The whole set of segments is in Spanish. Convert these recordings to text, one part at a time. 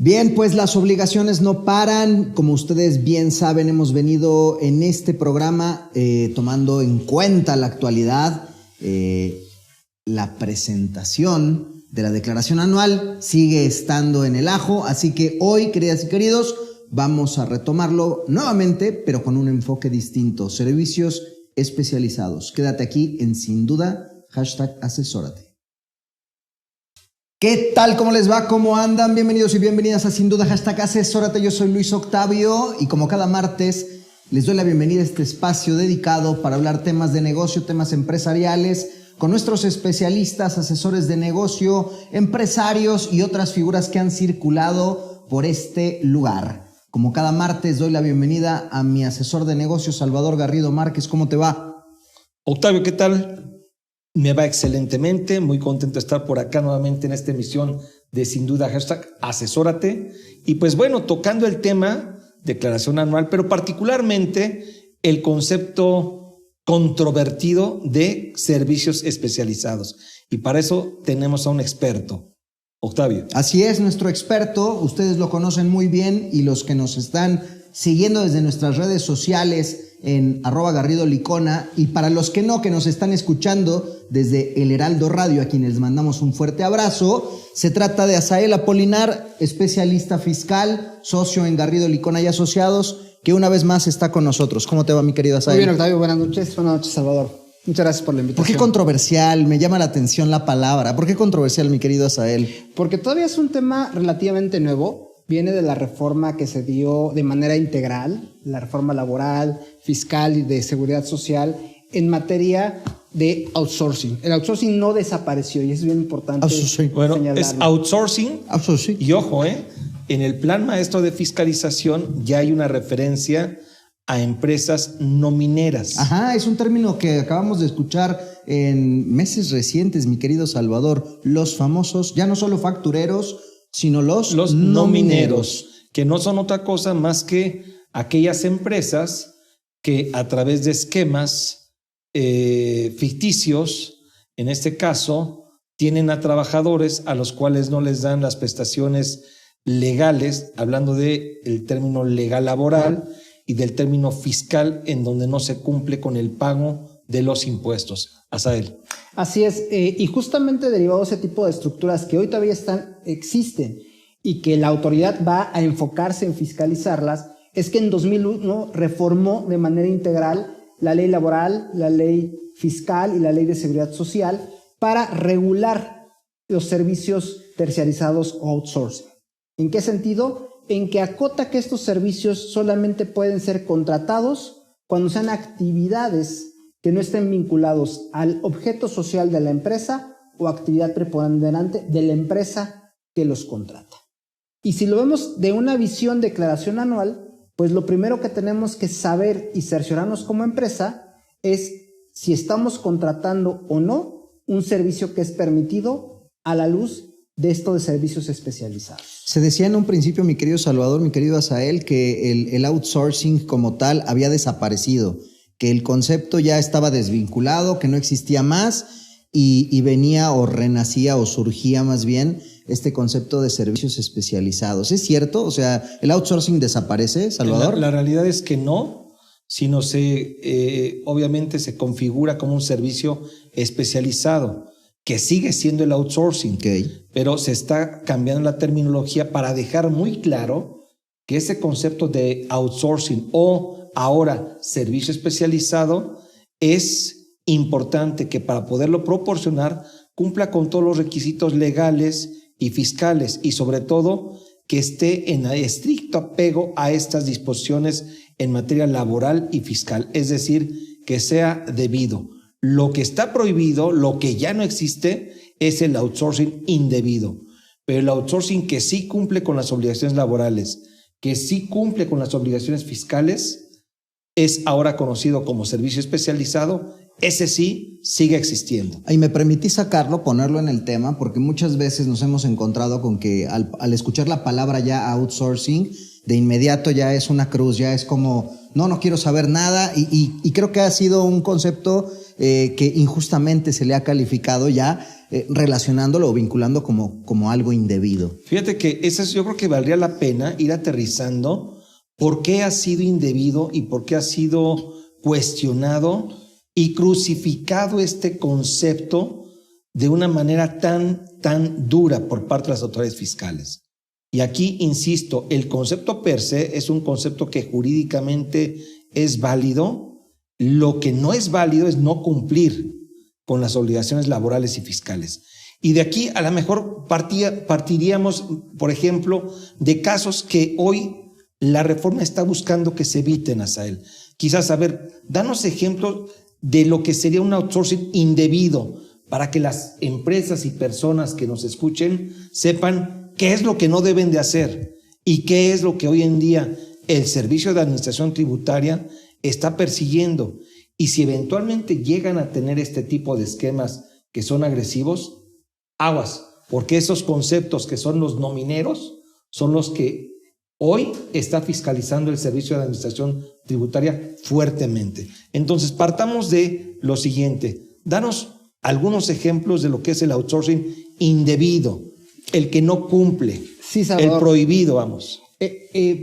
Bien, pues las obligaciones no paran. Como ustedes bien saben, hemos venido en este programa tomando en cuenta la actualidad. La presentación de la declaración anual sigue estando en el ajo, así que hoy, queridas y queridos, vamos a retomarlo nuevamente, pero con un enfoque distinto. Servicios especializados. Quédate aquí en Sin Duda, #asesórate. ¿Qué tal? ¿Cómo les va? ¿Cómo andan? Bienvenidos y bienvenidas a Sin Duda, #asesórate. Yo soy Luis Octavio y como cada martes les doy la bienvenida a este espacio dedicado para hablar temas de negocio, temas empresariales, con nuestros especialistas, asesores de negocio, empresarios y otras figuras que han circulado por este lugar. Como cada martes doy la bienvenida a mi asesor de negocios, Salvador Garrido Márquez. ¿Cómo te va? Octavio, ¿qué tal? Me va excelentemente, muy contento de estar por acá nuevamente en esta emisión de Sin Duda, #asesórate. Y pues bueno, tocando el tema, declaración anual, pero particularmente el concepto controvertido de servicios especializados. Y para eso tenemos a un experto, Octavio. Así es, nuestro experto, ustedes lo conocen muy bien y los que nos están siguiendo desde nuestras redes sociales en @GarridoLicona, y para los que no, que nos están escuchando desde El Heraldo Radio, a quienes les mandamos un fuerte abrazo, se trata de Asael Apolinar, especialista fiscal, socio en Garrido Licona y Asociados, que una vez más está con nosotros. ¿Cómo te va, mi querido Asael? Muy bien, Octavio, buenas noches, Salvador. Muchas gracias por la invitación. ¿Por qué controversial? Me llama la atención la palabra. ¿Por qué controversial, mi querido Asael? Porque todavía es un tema relativamente nuevo. Viene de la reforma que se dio de manera integral, la reforma laboral, fiscal y de seguridad social en materia de outsourcing. El outsourcing no desapareció y es bien importante Bueno, señalarlo. es outsourcing. Y ojo, en el plan maestro de fiscalización ya hay una referencia a empresas no mineras. Ajá, es un término que acabamos de escuchar en meses recientes, mi querido Salvador. Los famosos, ya no solo factureros, sino los no mineros, que no son otra cosa más que aquellas empresas que a través de esquemas ficticios, en este caso, tienen a trabajadores a los cuales no les dan las prestaciones legales, hablando del término legal laboral y del término fiscal, en donde no se cumple con el pago de los impuestos. Asael. Así es, y justamente derivado de ese tipo de estructuras que hoy todavía existen y que la autoridad va a enfocarse en fiscalizarlas, es que en 2001 reformó de manera integral la ley laboral, la ley fiscal y la ley de seguridad social para regular los servicios terciarizados o outsourcing. ¿En qué sentido? En que acota que estos servicios solamente pueden ser contratados cuando sean actividades que no estén vinculados al objeto social de la empresa o actividad preponderante de la empresa que los contrata. Y si lo vemos de una visión declaración anual, pues lo primero que tenemos que saber y cerciorarnos como empresa es si estamos contratando o no un servicio que es permitido a la luz de esto de servicios especializados. Se decía en un principio, mi querido Salvador, mi querido Asael, que el outsourcing como tal había desaparecido, que el concepto ya estaba desvinculado, que no existía más y venía o renacía o surgía más bien este concepto de servicios especializados. ¿Es cierto? O sea, ¿el outsourcing desaparece, Salvador? La realidad es que no, sino obviamente se configura como un servicio especializado, que sigue siendo el outsourcing, pero se está cambiando la terminología para dejar muy claro que ese concepto de outsourcing o ahora servicio especializado es importante que para poderlo proporcionar cumpla con todos los requisitos legales y fiscales y sobre todo que esté en estricto apego a estas disposiciones en materia laboral y fiscal, es decir, que sea debido. Lo que está prohibido, lo que ya no existe, es el outsourcing indebido, pero el outsourcing que sí cumple con las obligaciones laborales, que sí cumple con las obligaciones fiscales, es ahora conocido como servicio especializado. Ese sí sigue existiendo. Y me permití sacarlo, ponerlo en el tema, porque muchas veces nos hemos encontrado con que al escuchar la palabra ya outsourcing, de inmediato ya es una cruz, ya es como, no quiero saber nada, y creo que ha sido un concepto que injustamente se le ha calificado ya, relacionándolo o vinculando como algo indebido? Fíjate que yo creo que valdría la pena ir aterrizando por qué ha sido indebido y por qué ha sido cuestionado y crucificado este concepto de una manera tan dura por parte de las autoridades fiscales. Y aquí, insisto, el concepto per se es un concepto que jurídicamente es válido. Lo que no es válido es no cumplir con las obligaciones laborales y fiscales. Y de aquí a lo mejor partiríamos, por ejemplo, de casos que hoy la reforma está buscando que se eviten, Asael. Quizás, danos ejemplos de lo que sería un outsourcing indebido para que las empresas y personas que nos escuchen sepan qué es lo que no deben de hacer y qué es lo que hoy en día el Servicio de Administración Tributaria está persiguiendo. Y si eventualmente llegan a tener este tipo de esquemas que son agresivos, aguas, porque esos conceptos que son los nomineros son los que hoy está fiscalizando el Servicio de Administración Tributaria fuertemente. Entonces, partamos de lo siguiente. Danos algunos ejemplos de lo que es el outsourcing indebido, el que no cumple, sí, Salvador, el prohibido, vamos.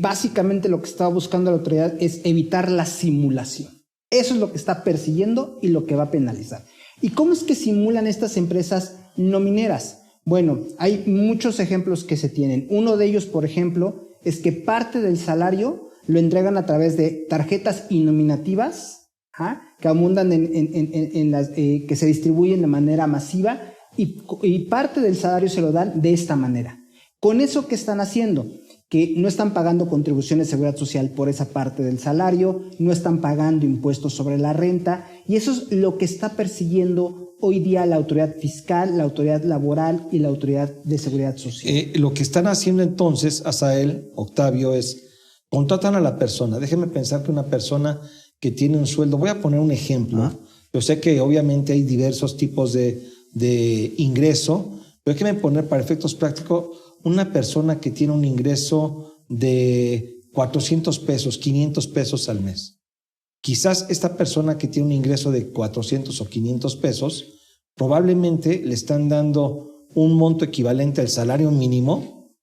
Básicamente lo que está buscando la autoridad es evitar la simulación. Eso es lo que está persiguiendo y lo que va a penalizar. ¿Y cómo es que simulan estas empresas nomineras? Bueno, hay muchos ejemplos que se tienen. Uno de ellos, por ejemplo, es que parte del salario lo entregan a través de tarjetas innominativas, que abundan en las que se distribuyen de manera masiva, y parte del salario se lo dan de esta manera. ¿Con eso qué están haciendo? Que no están pagando contribuciones de seguridad social por esa parte del salario, no están pagando impuestos sobre la renta, y eso es lo que está persiguiendo hoy día la autoridad fiscal, la autoridad laboral y la autoridad de seguridad social. Lo que están haciendo entonces, Asael, Octavio, es contratan a la persona. Déjeme pensar que una persona que tiene un sueldo, voy a poner un ejemplo. Yo sé que obviamente hay diversos tipos de ingreso, pero déjeme poner para efectos prácticos una persona que tiene un ingreso de 400 pesos, 500 pesos al mes. Quizás esta persona que tiene un ingreso de 400 o 500 pesos, probablemente le están dando un monto equivalente al salario mínimo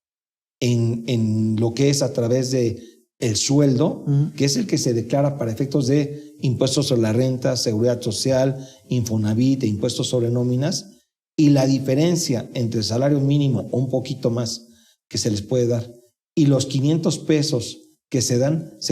en lo que es a través de el sueldo, que es el que se declara para efectos de impuestos sobre la renta, seguridad social, Infonavit e impuestos sobre nóminas, y la diferencia entre el salario mínimo o un poquito más que se les puede dar y los 500 pesos que se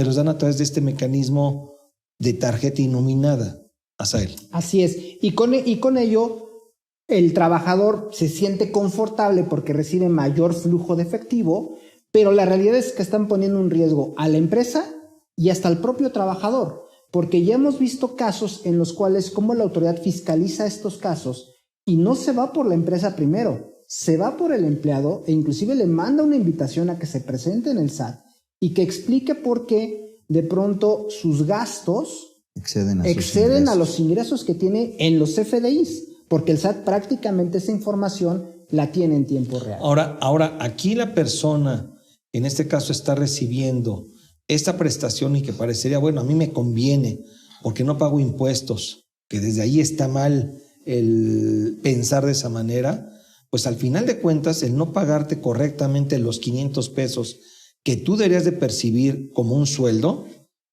los dan a través de este mecanismo de tarjeta innominada, Asael. Así es, y con ello el trabajador se siente confortable porque recibe mayor flujo de efectivo, pero la realidad es que están poniendo en riesgo a la empresa y hasta al propio trabajador, porque ya hemos visto casos en los cuales como la autoridad fiscaliza estos casos y no se va por la empresa primero, se va por el empleado e inclusive le manda una invitación a que se presente en el SAT y que explique por qué de pronto sus gastos exceden a los ingresos que tiene en los CFDIs, porque el SAT prácticamente esa información la tiene en tiempo real. Ahora aquí la persona, en este caso, está recibiendo esta prestación y que parecería, bueno, a mí me conviene porque no pago impuestos, que desde ahí está mal el pensar de esa manera, pues al final de cuentas el no pagarte correctamente los 500 pesos que tú deberías de percibir como un sueldo,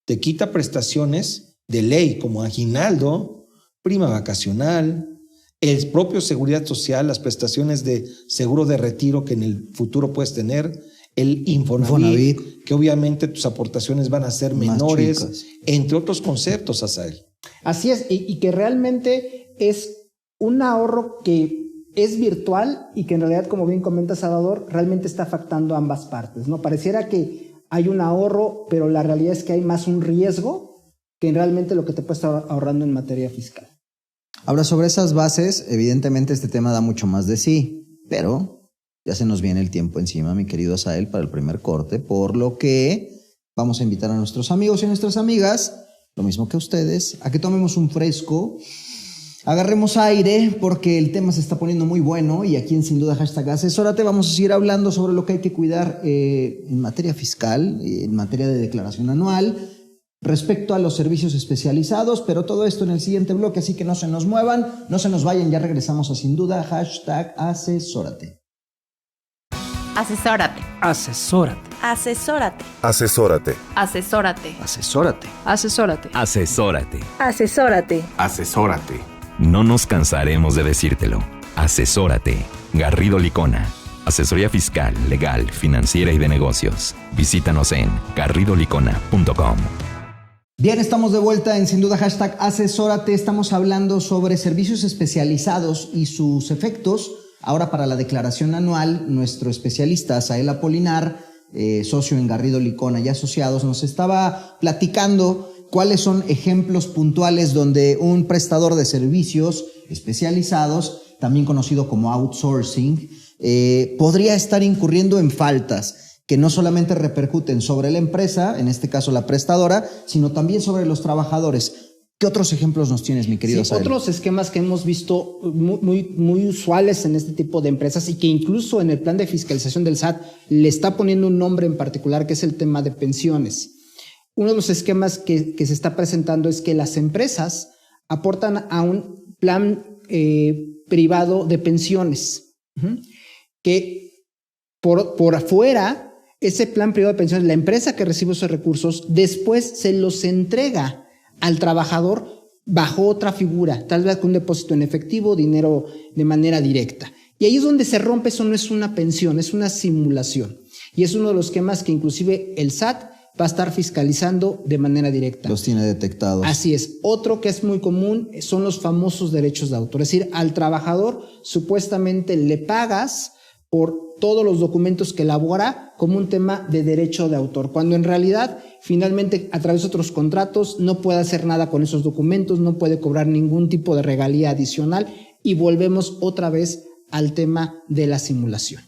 te quita prestaciones de ley como aguinaldo, prima vacacional, el propio seguridad social, las prestaciones de seguro de retiro que en el futuro puedes tener, el Infonavit, que obviamente tus aportaciones van a ser menores, entre otros conceptos, Asael. Así es, y que realmente es un ahorro que es virtual y que en realidad, como bien comenta Salvador, realmente está afectando a ambas partes, ¿no? Pareciera que hay un ahorro, pero la realidad es que hay más un riesgo que realmente lo que te puede estar ahorrando en materia fiscal. Ahora, sobre esas bases, evidentemente este tema da mucho más de sí, pero ya se nos viene el tiempo encima, mi querido Asael, para el primer corte, por lo que vamos a invitar a nuestros amigos y a nuestras amigas, lo mismo que a ustedes, a que tomemos un fresco, agarremos aire, porque el tema se está poniendo muy bueno y aquí en Sin Duda #Asesórate vamos a seguir hablando sobre lo que hay que cuidar en materia fiscal, en materia de declaración anual, respecto a los servicios especializados, pero todo esto en el siguiente bloque, así que no se nos muevan, no se nos vayan, ya regresamos a Sin Duda, #asesórate. Asesórate. Asesórate. Asesórate. Asesórate. Asesórate. Asesórate. Asesórate. Asesórate. Asesórate. Asesórate. No nos cansaremos de decírtelo. Asesórate. Garrido Licona. Asesoría fiscal, legal, financiera y de negocios. Visítanos en garridolicona.com. Bien, estamos de vuelta en Sin Duda #asesórate. Estamos hablando sobre servicios especializados y sus efectos. Ahora para la declaración anual, nuestro especialista Asael Apolinar, socio en Garrido Licona y Asociados, nos estaba platicando cuáles son ejemplos puntuales donde un prestador de servicios especializados, también conocido como outsourcing, podría estar incurriendo en faltas que no solamente repercuten sobre la empresa, en este caso la prestadora, sino también sobre los trabajadores. ¿Qué otros ejemplos nos tienes, mi querido Asael? Otros esquemas que hemos visto muy usuales en este tipo de empresas y que incluso en el plan de fiscalización del SAT le está poniendo un nombre en particular, que es el tema de pensiones. Uno de los esquemas que se está presentando es que las empresas aportan a un plan privado de pensiones, que por afuera, ese plan privado de pensiones, la empresa que recibe esos recursos, después se los entrega al trabajador bajo otra figura, tal vez con un depósito en efectivo, dinero de manera directa. Y ahí es donde se rompe, eso no es una pensión, es una simulación. Y es uno de los esquemas que inclusive el SAT va a estar fiscalizando de manera directa. Los tiene detectados. Así es. Otro que es muy común son los famosos derechos de autor. Es decir, al trabajador supuestamente le pagas por todos los documentos que elabora como un tema de derecho de autor, cuando en realidad finalmente a través de otros contratos no puede hacer nada con esos documentos, no puede cobrar ningún tipo de regalía adicional y volvemos otra vez al tema de la simulación.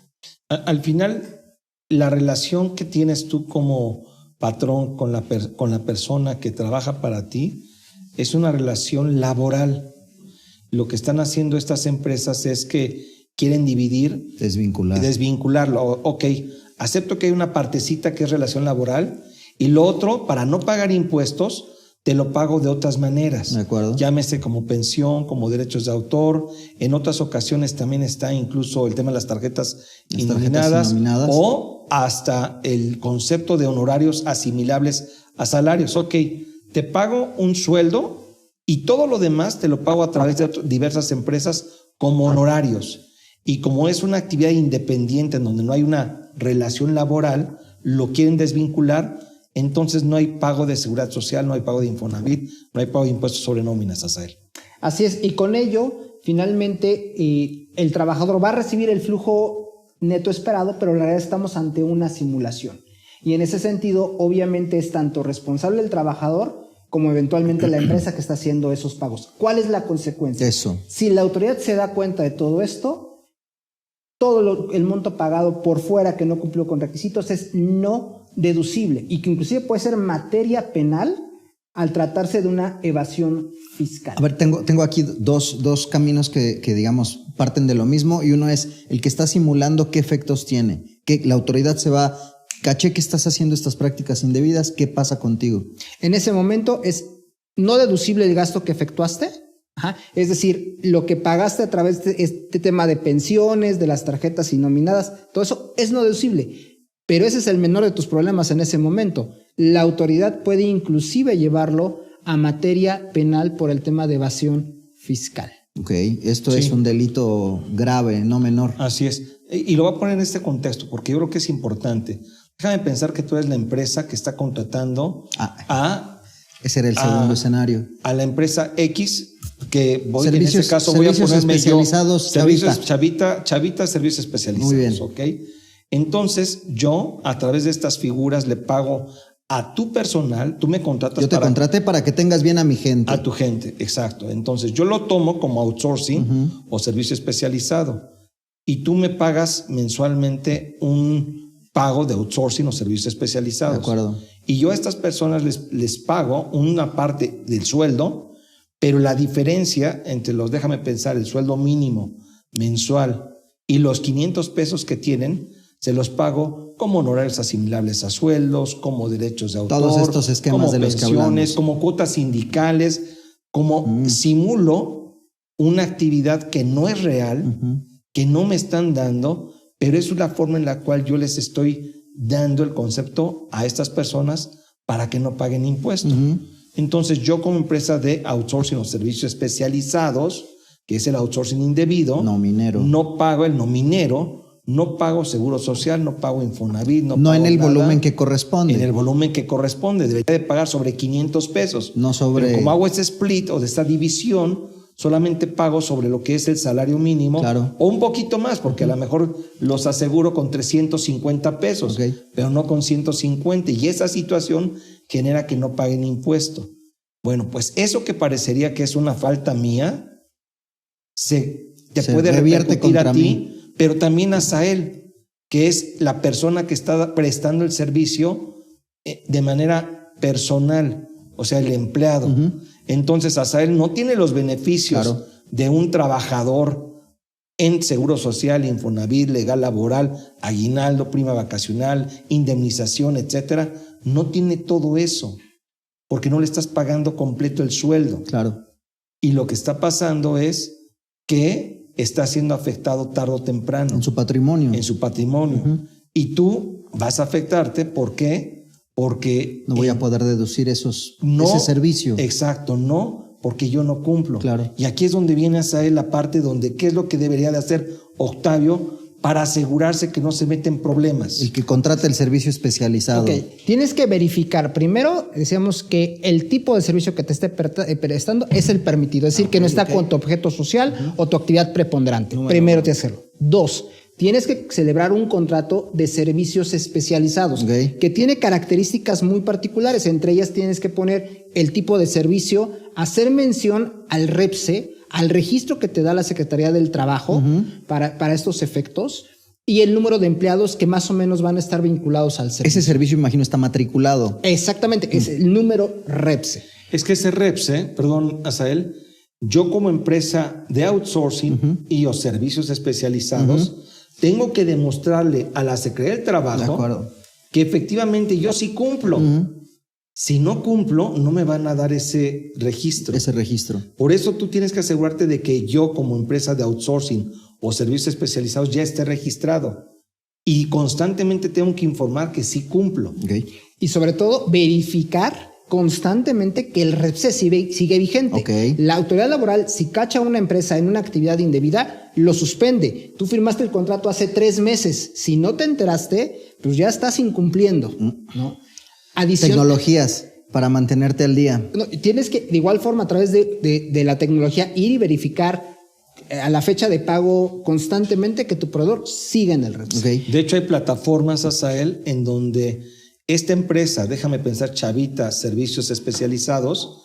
Al final, la relación que tienes tú como patrón con la persona que trabaja para ti es una relación laboral. Lo que están haciendo estas empresas es que quieren dividir, desvincularlo. Ok, acepto que hay una partecita que es relación laboral y lo otro, para no pagar impuestos, te lo pago de otras maneras. De acuerdo. Llámese como pensión, como derechos de autor. En otras ocasiones también está incluso el tema de las tarjetas indenominadas o hasta el concepto de honorarios asimilables a salarios. Ok, te pago un sueldo y todo lo demás te lo pago a través de diversas empresas como honorarios. Y como es una actividad independiente en donde no hay una relación laboral, lo quieren desvincular, entonces no hay pago de seguridad social, no hay pago de Infonavit, no hay pago de impuestos sobre nóminas, Asael. Así es, y con ello, finalmente, el trabajador va a recibir el flujo neto esperado, pero en realidad estamos ante una simulación. Y en ese sentido, obviamente, es tanto responsable el trabajador como eventualmente la empresa que está haciendo esos pagos. ¿Cuál es la consecuencia? Eso. Si la autoridad se da cuenta de todo esto, todo el monto pagado por fuera que no cumplió con requisitos es no deducible y que inclusive puede ser materia penal al tratarse de una evasión fiscal. A ver, tengo aquí dos caminos que digamos parten de lo mismo, y uno es el que está simulando qué efectos tiene, que la autoridad se va, caché que estás haciendo estas prácticas indebidas, ¿qué pasa contigo? En ese momento es no deducible el gasto que efectuaste. Ajá. Es decir, lo que pagaste a través de este tema de pensiones, de las tarjetas indenominadas, todo eso es no deducible, pero ese es el menor de tus problemas en ese momento. La autoridad puede inclusive llevarlo a materia penal por el tema de evasión fiscal. Ok, esto es un delito grave, no menor. Así es, y lo voy a poner en este contexto porque yo creo que es importante. Déjame pensar que tú eres la empresa que está contratando ese era el segundo escenario. A la empresa X, que voy, en servicios, este caso voy a ponerme especializados, yo, Chavita, servicios especializados. Muy bien. ¿Ok? Entonces, yo, a través de estas figuras, le pago a tu personal, tú me contratas. Yo te contraté para que tengas bien a mi gente. A tu gente, exacto. Entonces, yo lo tomo como outsourcing o servicio especializado y tú me pagas mensualmente un pago de outsourcing o servicios especializados. De acuerdo. Y yo a estas personas les pago una parte del sueldo, pero la diferencia entre déjame pensar, el sueldo mínimo mensual y los 500 pesos que tienen, se los pago como honorarios asimilables a sueldos, como derechos de autor, todos estos esquemas como de los que hablamos, pensiones, como cuotas sindicales, como simulo una actividad que no es real, que no me están dando, pero es la forma en la cual yo les estoy dando el concepto a estas personas para que no paguen impuestos. Entonces yo como empresa de outsourcing o servicios especializados, que es el outsourcing indebido, no pago el nominero, no pago seguro social, no pago Infonavit, no pago en el nada, volumen que corresponde. En el volumen que corresponde. Debería de pagar sobre 500 pesos. No sobre... Pero como hago ese split o de esta división, solamente pago sobre lo que es el salario mínimo. Claro. O un poquito más, porque a lo mejor los aseguro con 350 pesos, pero no con 150. Y esa situación genera que no paguen impuesto. Bueno, pues eso que parecería que es una falta mía, te puede repercutir a ti, pero también a Asael, que es la persona que está prestando el servicio de manera personal, o sea, el empleado. Entonces, Asael no tiene los beneficios de un trabajador en Seguro Social, Infonavit, legal laboral, aguinaldo, prima vacacional, indemnización, etcétera. No tiene todo eso, porque no le estás pagando completo el sueldo. Claro. Y lo que está pasando es que está siendo afectado tarde o temprano. En su patrimonio. En su patrimonio. Y tú vas a afectarte, ¿por qué? Porque... no voy a poder deducir ese servicio. Exacto, no, porque yo no cumplo. Claro. Y aquí es donde viene a él la parte donde, ¿qué es lo que debería de hacer Octavio para asegurarse que no se mete en problemas? El que contrata el servicio especializado. Tienes que verificar. Primero, decíamos que el tipo de servicio que te esté prestando es el permitido. Es decir, que no está con tu objeto social o tu actividad preponderante. Primero tienes que hacerlo. 2, tienes que celebrar un contrato de servicios especializados que tiene características muy particulares. Entre ellas tienes que poner el tipo de servicio, hacer mención al REPSE, al registro que te da la Secretaría del Trabajo para estos efectos, y el número de empleados que más o menos van a estar vinculados al servicio. Ese servicio, imagino, está matriculado. Exactamente, es el número REPSE. Es que ese REPSE, perdón, Asael, yo como empresa de outsourcing y o servicios especializados, tengo que demostrarle a la Secretaría del Trabajo que efectivamente yo sí cumplo. Si no cumplo, no me van a dar ese registro. Por eso tú tienes que asegurarte de que yo como empresa de outsourcing o servicios especializados ya esté registrado. Y constantemente tengo que informar que sí cumplo. Y sobre todo, verificar constantemente que el REPSE sigue vigente. La autoridad laboral, si cacha a una empresa en una actividad indebida, lo suspende. Tú firmaste el contrato hace 3 meses. Si no te enteraste, pues ya estás incumpliendo, ¿no? Tecnologías para mantenerte al día. Tienes que, de igual forma, a través de la tecnología, ir y verificar a la fecha de pago constantemente que tu proveedor siga en el REPSE. De hecho, hay plataformas, Asael, en donde esta empresa, déjame pensar, Chavita, servicios especializados,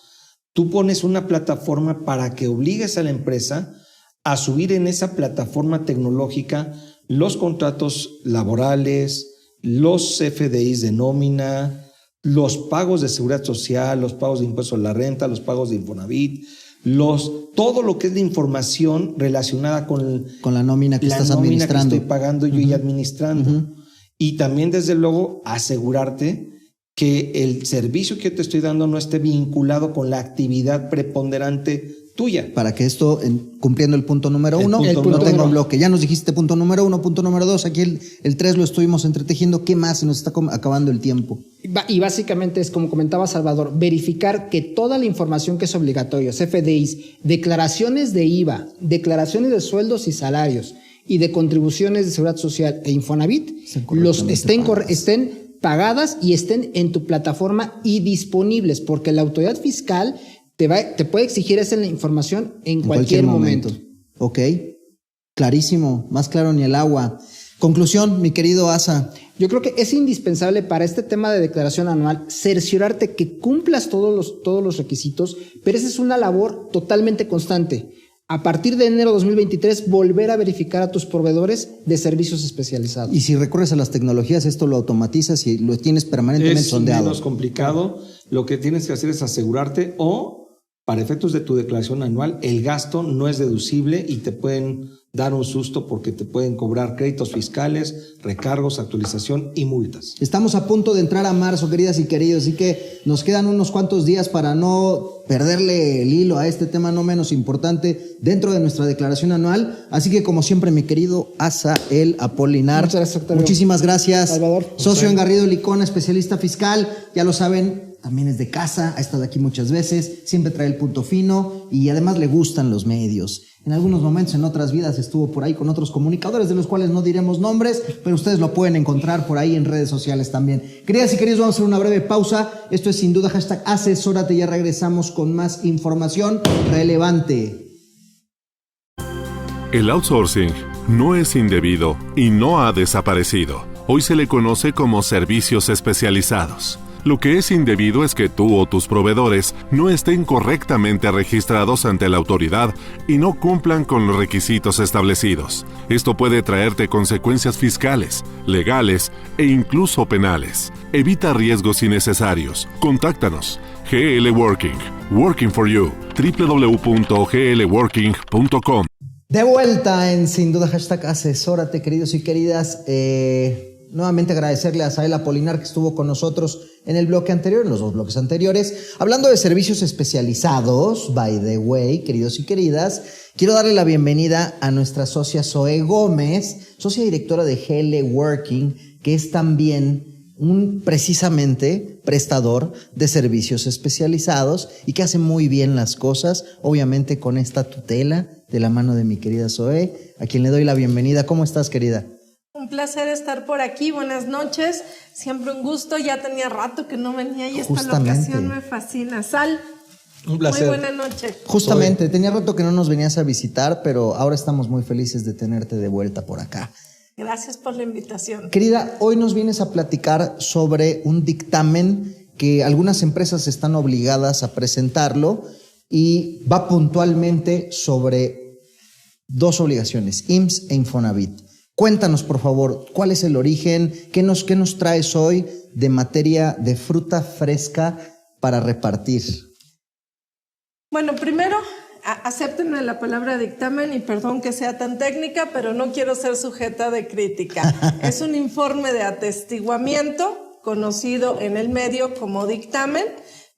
tú pones una plataforma para que obligues a la empresa a subir en esa plataforma tecnológica los contratos laborales, los FDIs de nómina, los pagos de seguridad social, los pagos de impuestos a la renta, los pagos de Infonavit, todo lo que es de información relacionada con la nómina que estás administrando. Que estoy pagando yo y administrando. Y también, desde luego, asegurarte que el servicio que te estoy dando no esté vinculado con la actividad preponderante tuya. Para que esto, cumpliendo el punto número 1, no tenga un bloque. Ya nos dijiste punto número 1, punto número 2. Aquí el 3 lo estuvimos entretejiendo. ¿Qué más? Se nos está acabando el tiempo. Y básicamente es, como comentaba Salvador, verificar que toda la información que es obligatoria, FDIs, declaraciones de IVA, declaraciones de sueldos y salarios y de contribuciones de seguridad social e Infonavit, estén pagadas y estén en tu plataforma y disponibles, porque la autoridad fiscal te puede exigir esa información en cualquier momento. Ok, clarísimo, más claro ni el agua. Conclusión, mi querido Asa. Yo creo que es indispensable para este tema de declaración anual cerciorarte que cumplas todos los requisitos, pero esa es una labor totalmente constante. A partir de enero de 2023, volver a verificar a tus proveedores de servicios especializados. Y si recurres a las tecnologías, esto lo automatizas y lo tienes permanentemente sondeado. Es menos complicado. Lo que tienes que hacer es asegurarte o para efectos de tu declaración anual, el gasto no es deducible y te pueden dar un susto porque te pueden cobrar créditos fiscales, recargos, actualización y multas. Estamos a punto de entrar a marzo, queridas y queridos, así que nos quedan unos cuantos días para no perderle el hilo a este tema no menos importante dentro de nuestra declaración anual. Así que, como siempre, mi querido Asael Apolinar, muchísimas gracias. Salvador. Socio en Garrido Licona, especialista fiscal, ya lo saben, también es de casa, ha estado aquí muchas veces, siempre trae el punto fino y además le gustan los medios. En algunos momentos, en otras vidas, estuvo por ahí con otros comunicadores, de los cuales no diremos nombres, pero ustedes lo pueden encontrar por ahí en redes sociales también. Queridas y queridos, vamos a hacer una breve pausa. Esto es sin duda #asesórate. Ya regresamos con más información relevante. El outsourcing no es indebido y no ha desaparecido. Hoy se le conoce como servicios especializados. Lo que es indebido es que tú o tus proveedores no estén correctamente registrados ante la autoridad y no cumplan con los requisitos establecidos. Esto puede traerte consecuencias fiscales, legales e incluso penales. Evita riesgos innecesarios. Contáctanos. GL Working. Working for you. www.glworking.com. De vuelta en sin duda #asesórate, queridos y queridas. Nuevamente agradecerle a Asael Apolinar que estuvo con nosotros en el bloque anterior, en los dos bloques anteriores, hablando de servicios especializados. By the way, queridos y queridas, quiero darle la bienvenida a nuestra socia Zoe Gómez, socia directora de GL Working, que es también precisamente prestador de servicios especializados y que hace muy bien las cosas, obviamente con esta tutela de la mano de mi querida Zoe, a quien le doy la bienvenida. ¿Cómo estás, querida? Un placer estar por aquí, buenas noches, siempre un gusto, ya tenía rato que no venía y esta locación me fascina. Sal, un placer. Muy buena noche. Justamente, tenía rato que no nos venías a visitar, pero ahora estamos muy felices de tenerte de vuelta por acá. Gracias por la invitación. Querida, hoy nos vienes a platicar sobre un dictamen que algunas empresas están obligadas a presentarlo y va puntualmente sobre dos obligaciones, IMSS e Infonavit. Cuéntanos, por favor, ¿cuál es el origen? ¿Qué nos traes hoy de materia de fruta fresca para repartir? Bueno, primero, acéptenme la palabra dictamen y perdón que sea tan técnica, pero no quiero ser sujeta de crítica. Es un informe de atestiguamiento, conocido en el medio como dictamen,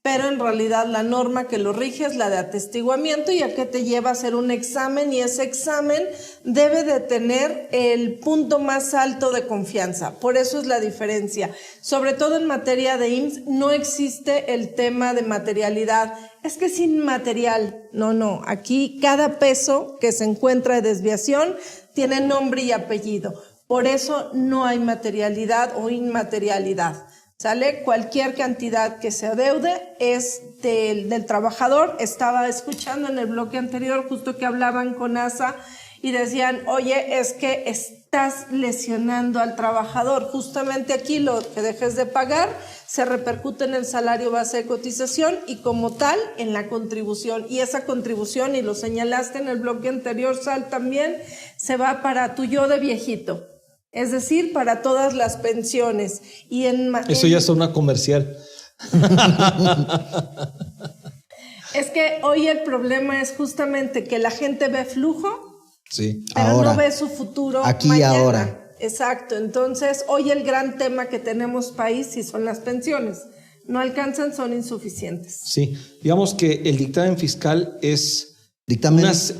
pero en realidad la norma que lo rige es la de atestiguamiento y a qué te lleva a hacer un examen, y ese examen debe de tener el punto más alto de confianza. Por eso es la diferencia. Sobre todo en materia de IMSS no existe el tema de materialidad. Es que es inmaterial. No. Aquí cada peso que se encuentra de desviación tiene nombre y apellido. Por eso no hay materialidad o inmaterialidad. ¿Sale? Cualquier cantidad que se adeude es del trabajador. Estaba escuchando en el bloque anterior justo que hablaban con ASA y decían, oye, es que estás lesionando al trabajador. Justamente aquí lo que dejes de pagar se repercute en el salario base de cotización y como tal en la contribución. Y esa contribución, y lo señalaste en el bloque anterior, Sal, también se va para tu yo de viejito. Es decir, para todas las pensiones. Y eso ya es una comercial. Es que hoy el problema es justamente que la gente ve flujo, sí, pero ahora, no ve su futuro aquí mañana. Y ahora. Exacto. Entonces, hoy el gran tema que tenemos país sí son las pensiones. No alcanzan, son insuficientes. Sí, digamos que el dictamen fiscal es... Dictamen. es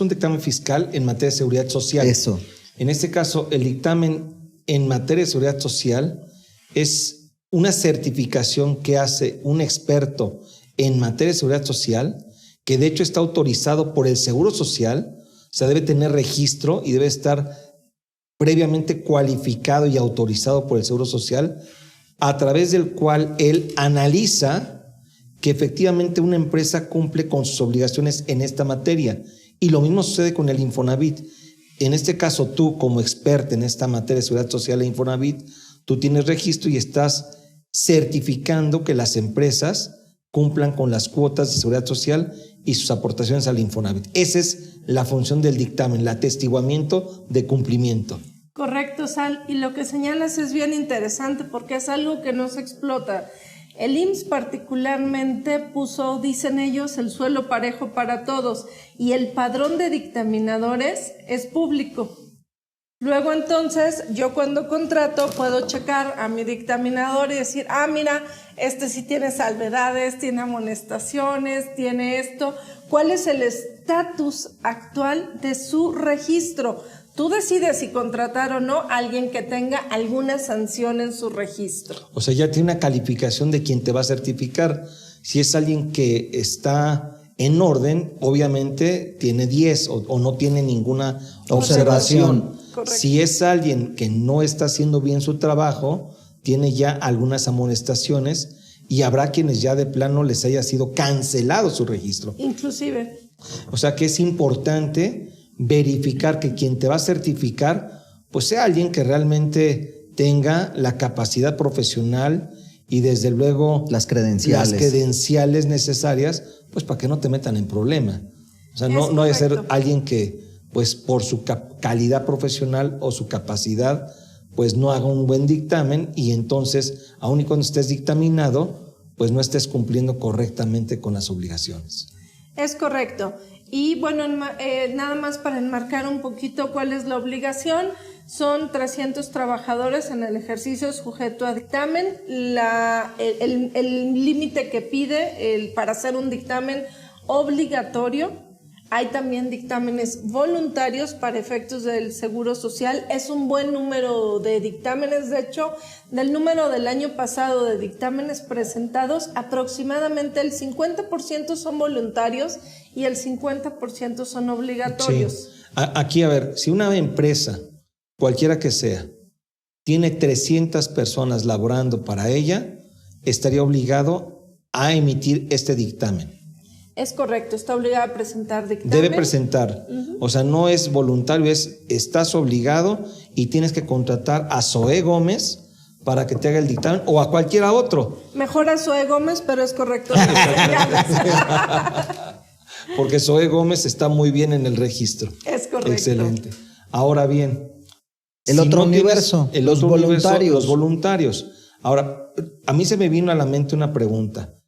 un dictamen fiscal en materia de seguridad social. Eso. En este caso, el dictamen en materia de seguridad social es una certificación que hace un experto en materia de seguridad social, que de hecho está autorizado por el Seguro Social, o sea, debe tener registro y debe estar previamente cualificado y autorizado por el Seguro Social, a través del cual él analiza que efectivamente una empresa cumple con sus obligaciones en esta materia. Y lo mismo sucede con el Infonavit. En este caso, tú como experta en esta materia de seguridad social e Infonavit, tú tienes registro y estás certificando que las empresas cumplan con las cuotas de seguridad social y sus aportaciones al Infonavit. Esa es la función del dictamen, el atestiguamiento de cumplimiento. Correcto, Sal. Y lo que señalas es bien interesante porque es algo que no se explota. El IMSS particularmente dicen ellos, el suelo parejo para todos, y el padrón de dictaminadores es público. Luego entonces, yo cuando contrato puedo checar a mi dictaminador y decir, mira, este sí tiene salvedades, tiene amonestaciones, tiene esto. ¿Cuál es el estatus actual de su registro? Tú decides si contratar o no a alguien que tenga alguna sanción en su registro. O sea, ya tiene una calificación de quien te va a certificar. Si es alguien que está en orden, obviamente tiene 10 o no tiene ninguna observación. Correcto. Si es alguien que no está haciendo bien su trabajo, tiene ya algunas amonestaciones y habrá quienes ya de plano les haya sido cancelado su registro. Inclusive. O sea que es importante verificar que quien te va a certificar pues sea alguien que realmente tenga la capacidad profesional y desde luego las credenciales necesarias pues para que no te metan en problema. O sea, no debe ser alguien que pues por su calidad profesional o su capacidad pues no haga un buen dictamen y entonces aun y cuando estés dictaminado pues no estés cumpliendo correctamente con las obligaciones. Es correcto. Y bueno, nada más para enmarcar un poquito cuál es la obligación, son 300 trabajadores en el ejercicio sujeto a dictamen. El límite que pide para hacer un dictamen obligatorio. Hay también dictámenes voluntarios para efectos del Seguro Social. Es un buen número de dictámenes. De hecho, del número del año pasado de dictámenes presentados, aproximadamente el 50% son voluntarios y el 50% son obligatorios. Sí. Aquí, a ver, si una empresa, cualquiera que sea, tiene 300 personas laborando para ella, estaría obligado a emitir este dictamen. Es correcto, está obligado a presentar dictamen. Debe presentar, o sea, no es voluntario, estás obligado y tienes que contratar a Zoé Gómez para que te haga el dictamen o a cualquiera otro. Mejor a Zoé Gómez, pero es correcto. Porque Zoé Gómez está muy bien en el registro. Es correcto. Excelente. Ahora bien, el otro universo, los voluntarios. Los voluntarios. Ahora, a mí se me vino a la mente una pregunta.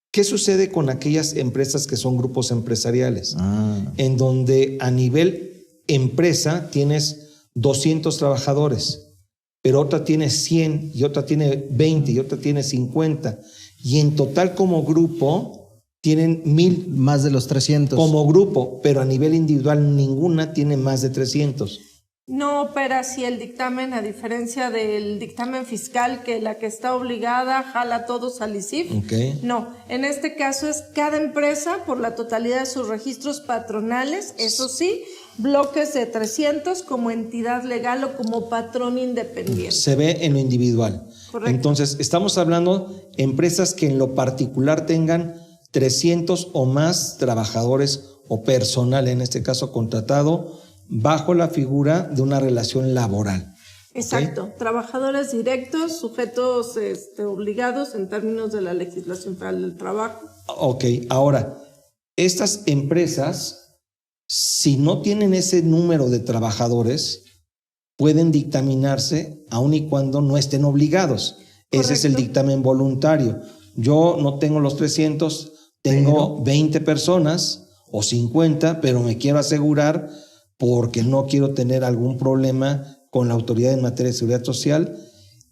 ¿Qué sucede con aquellas empresas que son grupos empresariales? En donde a nivel empresa tienes 200 trabajadores, pero otra tiene 100 y otra tiene 20 y otra tiene 50. Y en total como grupo tienen 1000. Más de los 300. Como grupo, pero a nivel individual ninguna tiene más de 300. No opera así el dictamen, a diferencia del dictamen fiscal, que la que está obligada jala a todos al ICIF. Okay. No, en este caso es cada empresa por la totalidad de sus registros patronales, eso sí, bloques de 300 como entidad legal o como patrón independiente. Se ve en lo individual. Correcto. Entonces, estamos hablando de empresas que en lo particular tengan 300 o más trabajadores o personal, en este caso contratado, bajo la figura de una relación laboral. Exacto, ¿Okay? Trabajadores directos, sujetos obligados en términos de la legislación federal del trabajo. Ok, ahora, estas empresas, si no tienen ese número de trabajadores, pueden dictaminarse aun y cuando no estén obligados. Correcto. Ese es el dictamen voluntario. Yo no tengo los 300, tengo 20 personas o 50, pero me quiero asegurar porque no quiero tener algún problema con la autoridad en materia de seguridad social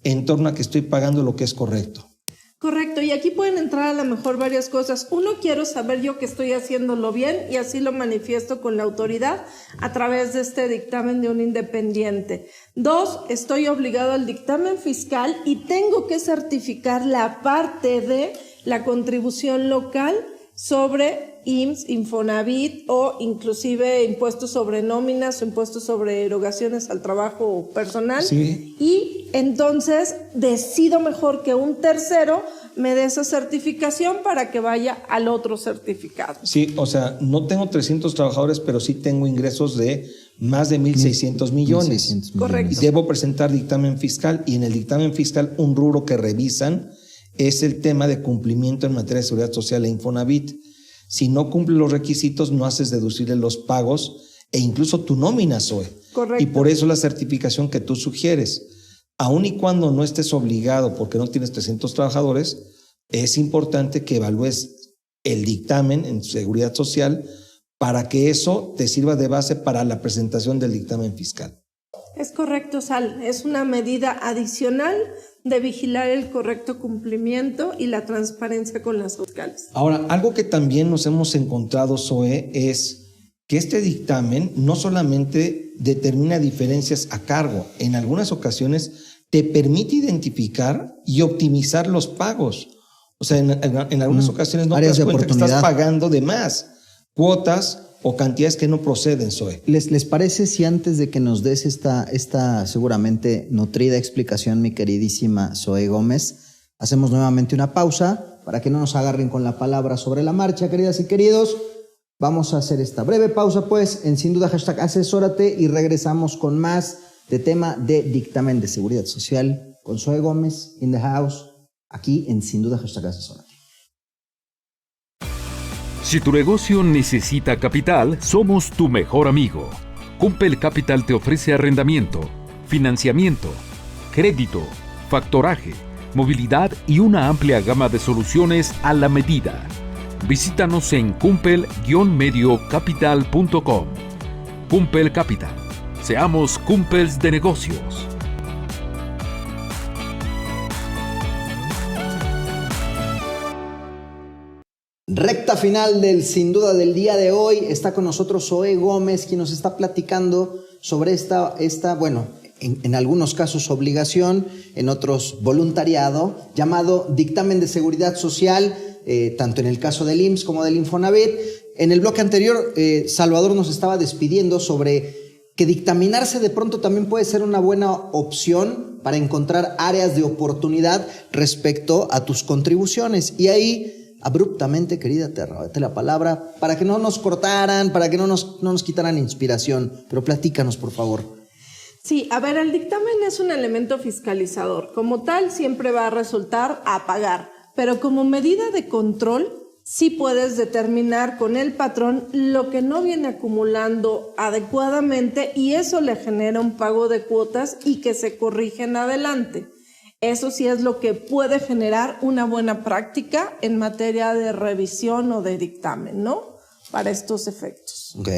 en torno a que estoy pagando lo que es correcto. Correcto, y aquí pueden entrar a lo mejor varias cosas. Uno, quiero saber yo que estoy haciéndolo bien y así lo manifiesto con la autoridad a través de este dictamen de un independiente. 2, estoy obligado al dictamen fiscal y tengo que certificar la parte de la contribución local sobre IMSS, Infonavit o inclusive impuestos sobre nóminas o impuestos sobre erogaciones al trabajo personal. Sí. Y entonces decido mejor que un tercero me dé esa certificación para que vaya al otro certificado. Sí, o sea, no tengo 300 trabajadores, pero sí tengo ingresos de más de 1.600 millones. 1.600 Correcto. Y debo presentar dictamen fiscal y en el dictamen fiscal un rubro que revisan es el tema de cumplimiento en materia de seguridad social e Infonavit. Si no cumple los requisitos, no haces deducible los pagos e incluso tu nómina, Zoe. Correcto. Y por eso la certificación que tú sugieres, aun y cuando no estés obligado porque no tienes 300 trabajadores, es importante que evalúes el dictamen en seguridad social para que eso te sirva de base para la presentación del dictamen fiscal. Es correcto, Sal. Es una medida adicional de vigilar el correcto cumplimiento y la transparencia con las fiscales. Ahora, algo que también nos hemos encontrado, Zoe, es que este dictamen no solamente determina diferencias a cargo, en algunas ocasiones te permite identificar y optimizar los pagos. O sea, en algunas ocasiones no te das cuenta que estás pagando de más cuotas o cantidades que no proceden, Zoe. ¿Les parece si antes de que nos des esta seguramente nutrida explicación, mi queridísima Zoe Gómez, hacemos nuevamente una pausa para que no nos agarren con la palabra sobre la marcha, queridas y queridos? Vamos a hacer esta breve pausa, pues, en sin duda hashtag asesórate, y regresamos con más de tema de dictamen de seguridad social con Zoe Gómez in the house, aquí en sin duda hashtag asesórate. Si tu negocio necesita capital, somos tu mejor amigo. Cumpel Capital te ofrece arrendamiento, financiamiento, crédito, factoraje, movilidad y una amplia gama de soluciones a la medida. Visítanos en cumpel-mediocapital.com. Cumpel Capital. Seamos cumpels de negocios. Recta final del sin duda del día de hoy. Está con nosotros Zoe Gómez, quien nos está platicando sobre esta bueno, en algunos casos obligación, en otros voluntariado, llamado dictamen de seguridad social, tanto en el caso del IMSS como del Infonavit. En el bloque anterior, Salvador nos estaba despidiendo sobre que dictaminarse de pronto también puede ser una buena opción para encontrar áreas de oportunidad respecto a tus contribuciones. Y ahí, abruptamente, querida, te robé la palabra para que no nos cortaran, para que no nos quitaran inspiración. Pero platícanos, por favor. Sí, a ver, el dictamen es un elemento fiscalizador. Como tal, siempre va a resultar a pagar. Pero como medida de control, sí puedes determinar con el patrón lo que no viene acumulando adecuadamente, y eso le genera un pago de cuotas y que se corrigen adelante. Eso sí es lo que puede generar una buena práctica en materia de revisión o de dictamen, ¿no? Para estos efectos. Ok.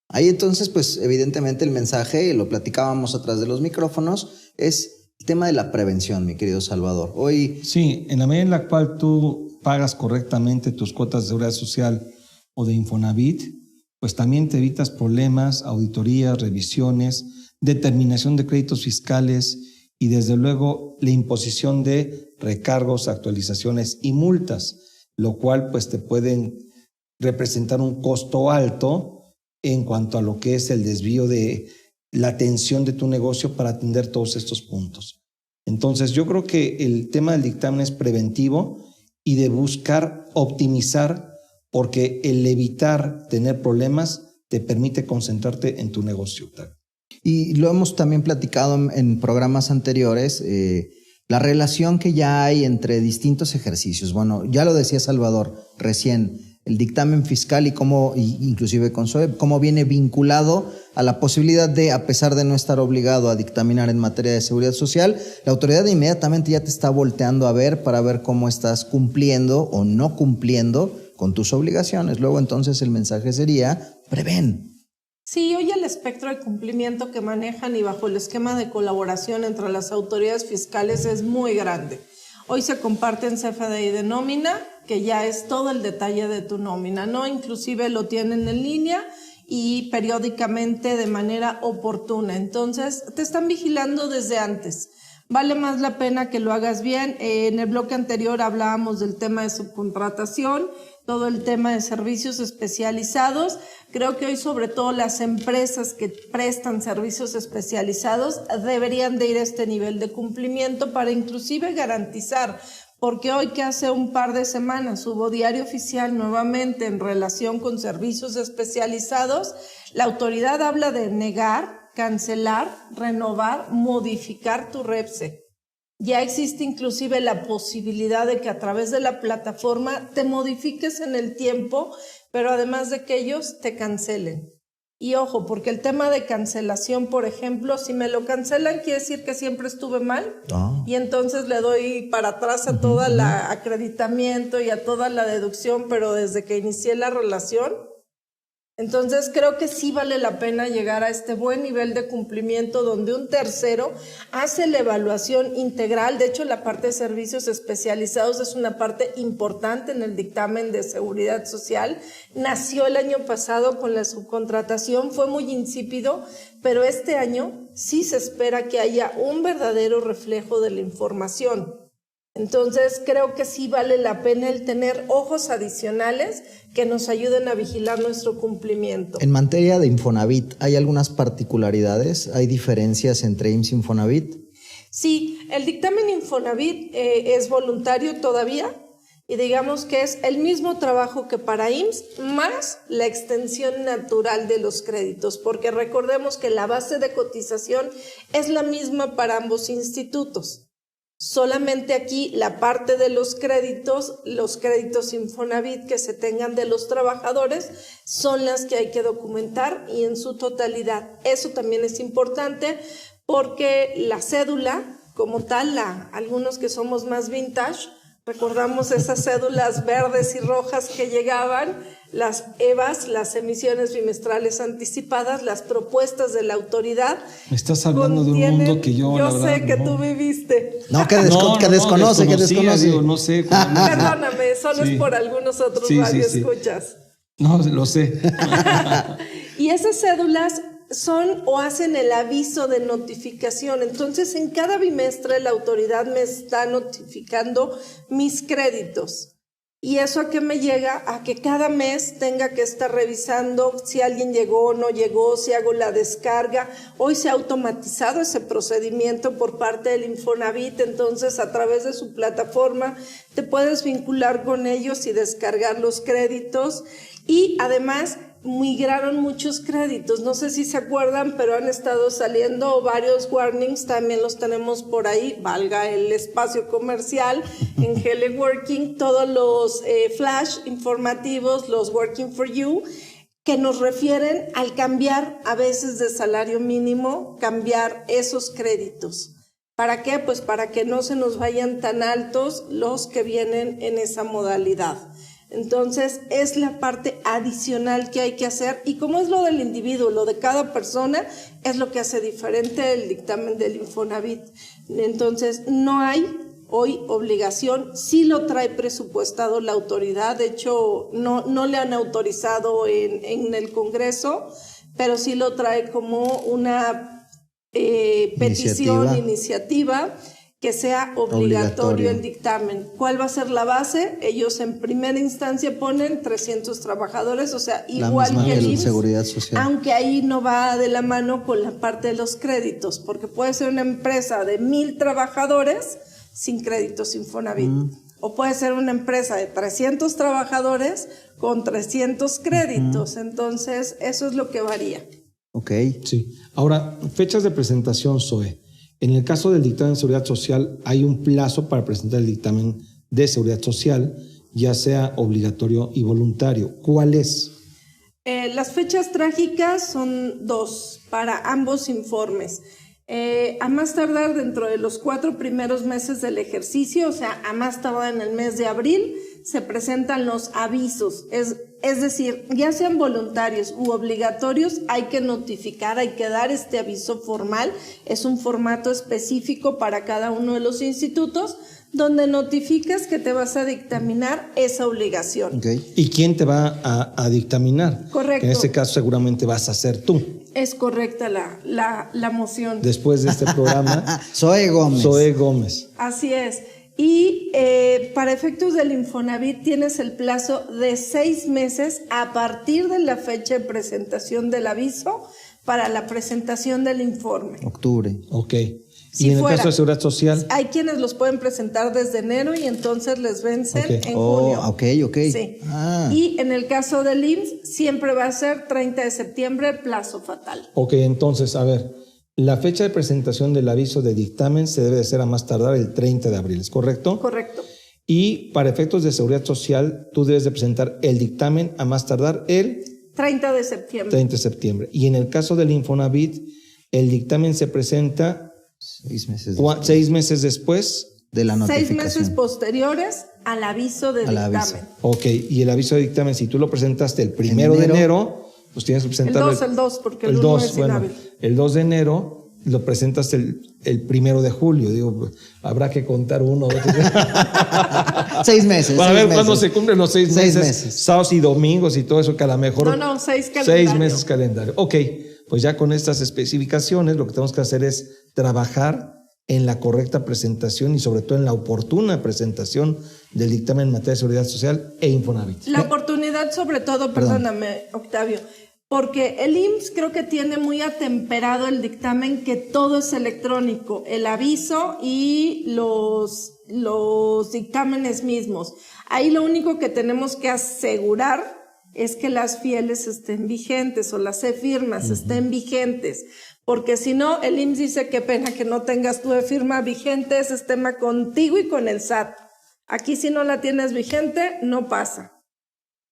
Ahí entonces, pues evidentemente el mensaje, y lo platicábamos atrás de los micrófonos, es el tema de la prevención, mi querido Salvador. Hoy... Sí, en la medida en la cual tú pagas correctamente tus cuotas de seguridad social o de Infonavit, pues también te evitas problemas, auditorías, revisiones, determinación de créditos fiscales y desde luego la imposición de recargos, actualizaciones y multas, lo cual pues te pueden representar un costo alto en cuanto a lo que es el desvío de la atención de tu negocio para atender todos estos puntos. Entonces yo creo que el tema del dictamen es preventivo y de buscar optimizar, porque el evitar tener problemas te permite concentrarte en tu negocio. Y lo hemos también platicado en programas anteriores, la relación que ya hay entre distintos ejercicios. Bueno, ya lo decía Salvador recién, el dictamen fiscal y cómo, inclusive con Zoe, cómo viene vinculado a la posibilidad de, a pesar de no estar obligado a dictaminar en materia de seguridad social, la autoridad inmediatamente ya te está volteando a ver para ver cómo estás cumpliendo o no cumpliendo con tus obligaciones. Luego entonces el mensaje sería, prevén. Sí, hoy el espectro de cumplimiento que manejan y bajo el esquema de colaboración entre las autoridades fiscales es muy grande. Hoy se comparten CFDI de nómina, que ya es todo el detalle de tu nómina, ¿no? Inclusive lo tienen en línea y periódicamente de manera oportuna. Entonces, te están vigilando desde antes. Vale más la pena que lo hagas bien. En el bloque anterior hablábamos del tema de subcontratación, todo el tema de servicios especializados. Creo que hoy sobre todo las empresas que prestan servicios especializados deberían de ir a este nivel de cumplimiento para inclusive garantizar, porque hoy que hace un par de semanas hubo diario oficial nuevamente en relación con servicios especializados, la autoridad habla de negar, cancelar, renovar, modificar tu REPSE. Ya existe inclusive la posibilidad de que a través de la plataforma te modifiques en el tiempo, pero además de que ellos te cancelen. Y ojo, porque el tema de cancelación, por ejemplo, si me lo cancelan quiere decir que siempre estuve mal y entonces le doy para atrás a todo el acreditamiento y a toda la deducción, pero desde que inicié la relación. Entonces creo que sí vale la pena llegar a este buen nivel de cumplimiento donde un tercero hace la evaluación integral. De hecho, la parte de servicios especializados es una parte importante en el dictamen de seguridad social. Nació el año pasado con la subcontratación, fue muy insípido, pero este año sí se espera que haya un verdadero reflejo de la información. Entonces creo que sí vale la pena el tener ojos adicionales que nos ayuden a vigilar nuestro cumplimiento. En materia de Infonavit, ¿hay algunas particularidades? ¿Hay diferencias entre IMSS y Infonavit? Sí, el dictamen Infonavit es voluntario todavía y digamos que es el mismo trabajo que para IMSS más la extensión natural de los créditos, porque recordemos que la base de cotización es la misma para ambos institutos. Solamente aquí la parte de los créditos Infonavit que se tengan de los trabajadores son las que hay que documentar y en su totalidad. Eso también es importante porque la cédula como tal, algunos que somos más vintage, recordamos esas cédulas verdes y rojas que llegaban, las EVAs, las emisiones bimestrales anticipadas, las propuestas de la autoridad. Me estás hablando de un mundo que yo la verdad, sé que tú viviste. No, que desconoce. Digo, no sé. Perdóname, solo es por algunos otros radioescuchas. No, lo sé. Y esas cédulas son o hacen el aviso de notificación. Entonces, en cada bimestre la autoridad me está notificando mis créditos. ¿Y eso a qué me llega? A que cada mes tenga que estar revisando si alguien llegó o no llegó, si hago la descarga. Hoy se ha automatizado ese procedimiento por parte del Infonavit, entonces a través de su plataforma te puedes vincular con ellos y descargar los créditos. Y además migraron muchos créditos, no sé si se acuerdan, pero han estado saliendo varios warnings, también los tenemos por ahí, valga el espacio comercial, en Teleworking, todos los flash informativos, los Working for You, que nos refieren al cambiar a veces de salario mínimo, cambiar esos créditos. ¿Para qué? Pues para que no se nos vayan tan altos los que vienen en esa modalidad. Entonces, es la parte adicional que hay que hacer y como es lo del individuo, lo de cada persona, es lo que hace diferente el dictamen del Infonavit. Entonces, no hay hoy obligación, sí lo trae presupuestado la autoridad, de hecho, no le han autorizado en el Congreso, pero sí lo trae como una petición, iniciativa, que sea obligatorio el dictamen. ¿Cuál va a ser la base? Ellos en primera instancia ponen 300 trabajadores, o sea, igual que el IMSS, Seguridad Social. Aunque ahí no va de la mano con la parte de los créditos, porque puede ser una empresa de 1,000 trabajadores sin créditos Infonavit, o puede ser una empresa de 300 trabajadores con 300 créditos, entonces eso es lo que varía. Ok. Sí. Ahora, fechas de presentación, Zoe. En el caso del dictamen de seguridad social, hay un plazo para presentar el dictamen de seguridad social, ya sea obligatorio y voluntario. ¿Cuál es? Las fechas trágicas son 2 para ambos informes. A más tardar dentro de los 4 primeros meses del ejercicio, o sea, a más tardar en el mes de abril, se presentan los avisos. Es decir, ya sean voluntarios u obligatorios, hay que notificar, hay que dar este aviso formal. Es un formato específico para cada uno de los institutos donde notificas que te vas a dictaminar esa obligación. Okay. ¿Y quién te va a dictaminar? Correcto. Que en este caso seguramente vas a ser tú. Es correcta la moción. Después de este programa. Zoe Gómez. Así es. Y para efectos del Infonavit tienes el plazo de 6 meses a partir de la fecha de presentación del aviso para la presentación del informe. Octubre. Ok. ¿Y en el caso de seguridad social? Hay quienes los pueden presentar desde enero y entonces les vencen en junio. Ok. Sí. Y en el caso del IMSS siempre va a ser 30 de septiembre, plazo fatal. Ok, entonces, a ver, la fecha de presentación del aviso de dictamen se debe de hacer a más tardar el 30 de abril, ¿es correcto? Correcto. Y para efectos de seguridad social, tú debes de presentar el dictamen a más tardar el 30 de septiembre. 30 de septiembre. Y en el caso del Infonavit, el dictamen se presenta 6 meses después. 6 meses después De la 6 notificación. meses posteriores al aviso de Al dictamen. aviso. Ok, y el aviso de dictamen, si tú lo presentaste el 1 de enero, pues tienes que presentarlo. El 2, porque el 1 es inhábil. El 2 de enero lo presentas el 1 de julio. Digo, habrá que contar 1, 2, 3. 6 meses. Para 6 ver meses. cuándo se cumplen los 6 6 meses, meses. sábados y domingos y todo eso, que a lo mejor. No, 6 calendario. 6 meses calendario. Ok, pues ya con estas especificaciones, lo que tenemos que hacer es trabajar en la correcta presentación y sobre todo en la oportuna presentación del dictamen en materia de seguridad social e Infonavit. La oportunidad, sobre todo, perdóname, Octavio, porque el IMSS creo que tiene muy atemperado el dictamen que todo es electrónico, el aviso y los dictámenes mismos. Ahí lo único que tenemos que asegurar es que las fieles estén vigentes o las e-firmas estén vigentes, porque si no, el IMSS dice qué pena que no tengas tu e-firma vigente, ese es tema contigo y con el SAT. Aquí si no la tienes vigente, no pasa.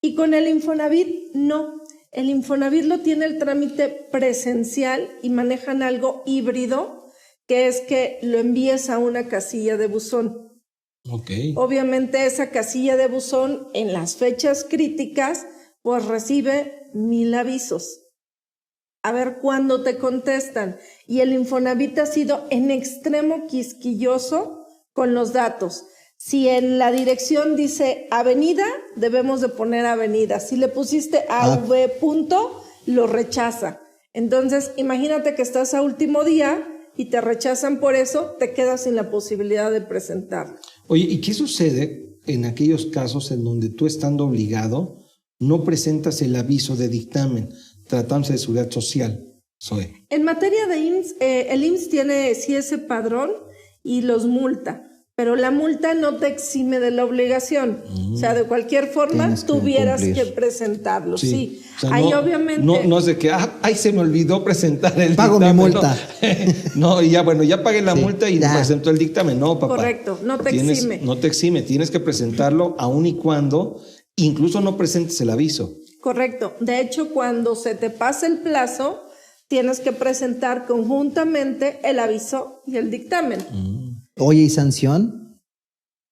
Y con el Infonavit, no. El Infonavit lo tiene el trámite presencial y manejan algo híbrido, que es que lo envíes a una casilla de buzón. Okay. Obviamente esa casilla de buzón en las fechas críticas pues recibe 1000 avisos. A ver cuándo te contestan. Y el Infonavit ha sido en extremo quisquilloso con los datos. Si en la dirección dice avenida, debemos de poner avenida. Si le pusiste AV punto, lo rechaza. Entonces, imagínate que estás a último día y te rechazan por eso, te quedas sin la posibilidad de presentarlo. Oye, ¿y qué sucede en aquellos casos en donde tú, estando obligado, no presentas el aviso de dictamen tratándose de seguridad social? Zoe. En materia de IMSS, el IMSS tiene sí ese padrón y los multa, pero la multa no te exime de la obligación. O sea, de cualquier forma tuvieras que presentarlo, sí. O sea, ahí no, obviamente... No es de que, ay, se me olvidó presentar el Pago dictamen. mi multa. No, y ya, bueno, ya pagué la Sí, multa y ya. presentó el dictamen. No, papá. Correcto, no te exime. No te exime, tienes que presentarlo aun y cuando incluso no presentes el aviso. Correcto. De hecho, cuando se te pasa el plazo, tienes que presentar conjuntamente el aviso y el dictamen. Oye, ¿y sanción?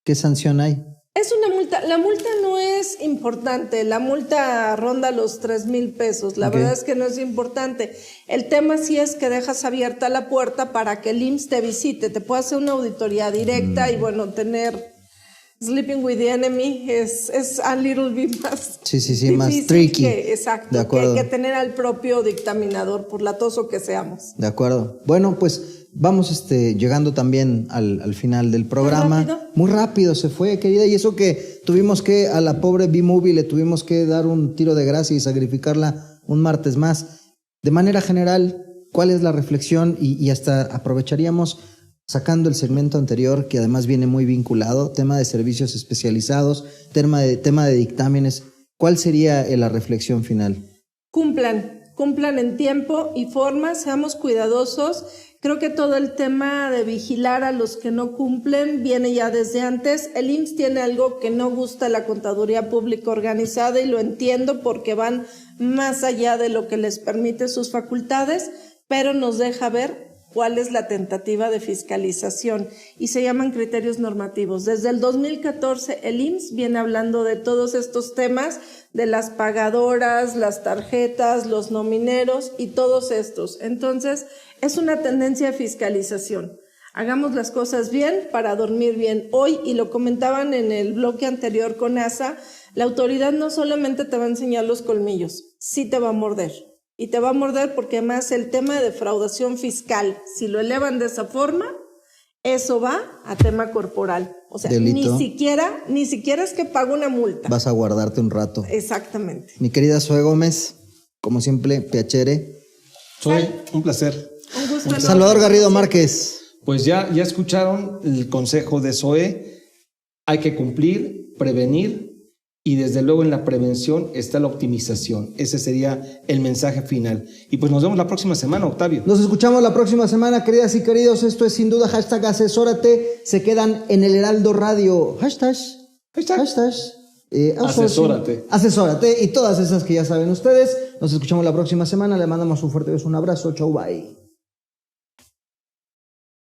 ¿Qué sanción hay? Es una multa. La multa no es importante. La multa ronda los 3,000 pesos. La verdad es que no es importante. El tema sí es que dejas abierta la puerta para que el IMSS te visite. Te puede hacer una auditoría directa y bueno, tener Sleeping with the Enemy es a little bit más Sí, más tricky. Exacto, De acuerdo. que tener al propio dictaminador, por latoso que seamos. De acuerdo. Bueno, pues vamos llegando también al final del programa. Muy rápido se fue, querida. Y eso que tuvimos que, a la pobre B-Movie le tuvimos que dar un tiro de gracia y sacrificarla un martes más. De manera general, ¿cuál es la reflexión? Y hasta aprovecharíamos, sacando el segmento anterior, que además viene muy vinculado, tema de servicios especializados, tema de dictámenes. ¿Cuál sería la reflexión final? Cumplan en tiempo y forma, seamos cuidadosos. Creo que todo el tema de vigilar a los que no cumplen viene ya desde antes. El IMSS tiene algo que no gusta a la contaduría pública organizada y lo entiendo porque van más allá de lo que les permite sus facultades, pero nos deja ver cuál es la tentativa de fiscalización y se llaman criterios normativos. Desde el 2014 el IMSS viene hablando de todos estos temas, de las pagadoras, las tarjetas, los nomineros y todos estos. Entonces, es una tendencia de fiscalización. Hagamos las cosas bien para dormir bien. Hoy, y lo comentaban en el bloque anterior con ASA, la autoridad no solamente te va a enseñar los colmillos, sí te va a morder. Y te va a morder porque además el tema de defraudación fiscal, si lo elevan de esa forma, eso va a tema corporal. O sea, delito. Ni siquiera es que pague una multa. Vas a guardarte un rato. Exactamente. Mi querida Zoe Gómez, como siempre, piacere. Zoe, un placer. Un gusto enorme. Salvador Garrido Márquez. Pues ya escucharon el consejo de Zoe. Hay que cumplir, prevenir. Y desde luego en la prevención está la optimización. Ese sería el mensaje final. Y pues nos vemos la próxima semana, Octavio. Nos escuchamos la próxima semana, queridas y queridos. Esto es sin duda hashtag asesórate. Se quedan en el Heraldo Radio. Hashtag. Asesórate. Asesórate y todas esas que ya saben ustedes. Nos escuchamos la próxima semana. Le mandamos un fuerte beso, un abrazo. Chau, bye.